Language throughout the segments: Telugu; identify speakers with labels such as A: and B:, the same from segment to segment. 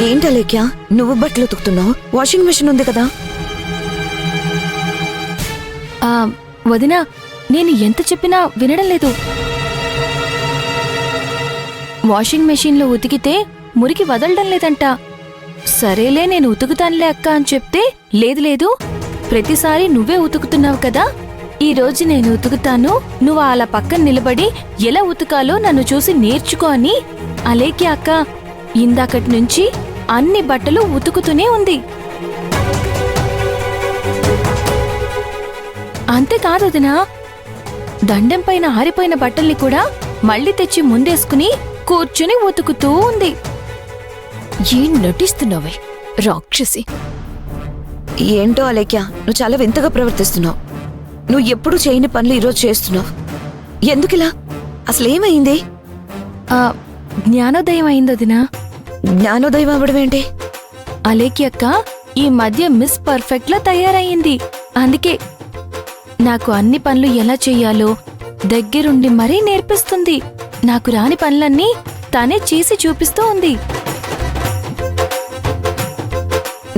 A: ఏంటి అలేఖ్య, నువ్వు బట్టలు ఉతుకుతున్నావు? వాషింగ్ మెషిన్ ఉంది కదా.
B: వదినా, నేను ఎంత చెప్పినా వినడం లేదు. వాషింగ్ మెషిన్లో ఉతికితే మురికి వదలడం లేదంట. సరేలే, నేను ఉతుకుతానులే అక్క అని చెప్తే, లేదు లేదు, ప్రతిసారి నువ్వే ఉతుకుతున్నావు కదా, ఈ రోజు నేను ఉతుకుతాను, నువ్వు అలా పక్కన నిలబడి ఎలా ఉతకాలో నన్ను చూసి నేర్చుకో అని అలేఖ్య అక్క ఇందాకటి నుంచి అన్ని బట్టలు ఉతుకుతూనే ఉంది. అంతేకాదు వదినా, దండం పైన ఆరిపోయిన బట్టల్ని కూడా మళ్ళీ తెచ్చి ముందేసుకుని కూర్చుని ఉతుకుతూ ఉంది.
C: ఏం నటిస్తున్నావే రాక్షసి?
A: ఏంటో అలేఖ్య, నువ్వు చాలా వింతగా ప్రవర్తిస్తున్నావు. నువ్వు ఎప్పుడు చేయని పనులు ఈరోజు చేస్తున్నావు. ఎందుకిలా? అసలేమైంది?
B: జ్ఞానోదయం అయింది వదినా.
A: జ్ఞానోదయం అవ్వడం ఏంటి?
B: అలేఖ్య అక్క ఈ మధ్య మిస్ పర్ఫెక్ట్ లా తయారయ్యింది. అందుకే నాకు అన్ని పనులు ఎలా చెయ్యాలో దగ్గరుండి మరీ నేర్పిస్తుంది. నాకు రాని పనులన్నీ తనే చేసి చూపిస్తూ ఉంది.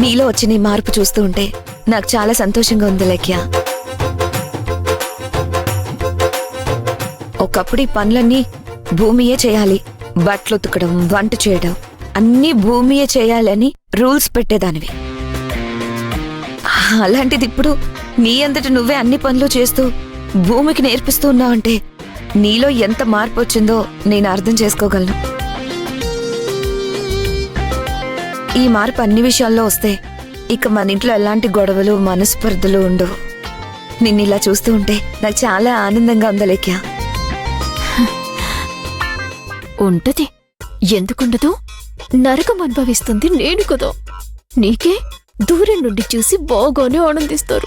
A: నీలో వచ్చిన ఈ మార్పు చూస్తూ ఉంటే నాకు చాలా సంతోషంగా ఉంది అలేఖ్య. ఒకప్పుడు ఈ పనులన్నీ భూమియే చేయాలి, బట్టలు ఉతకడం, వంట చేయడం అన్నీ భూమియే చేయాలని రూల్స్ పెట్టేదానివి. అలాంటిది ఇప్పుడు నీ అంతటి నువ్వే అన్ని పనులు చేస్తూ భూమికి నేర్పిస్తూ ఉన్నావంటే నీలో ఎంత మార్పు వచ్చిందో నేను అర్థం చేసుకోగలను. ఈ మార్పు అన్ని విషయాల్లో వస్తే ఇక మన ఇంట్లో ఎలాంటి గొడవలు, మనస్పర్ధలు ఉండవు. నిన్నిలా చూస్తూ ఉంటే నాకు చాలా ఆనందంగా ఉంది అలేఖ్య.
C: ఉంటది, ఎందుకుండదు? నరకం అనుభవిస్తుంది నేను కదా. నీకే దూరం నుండి చూసి బాగానే ఆనందిస్తారు.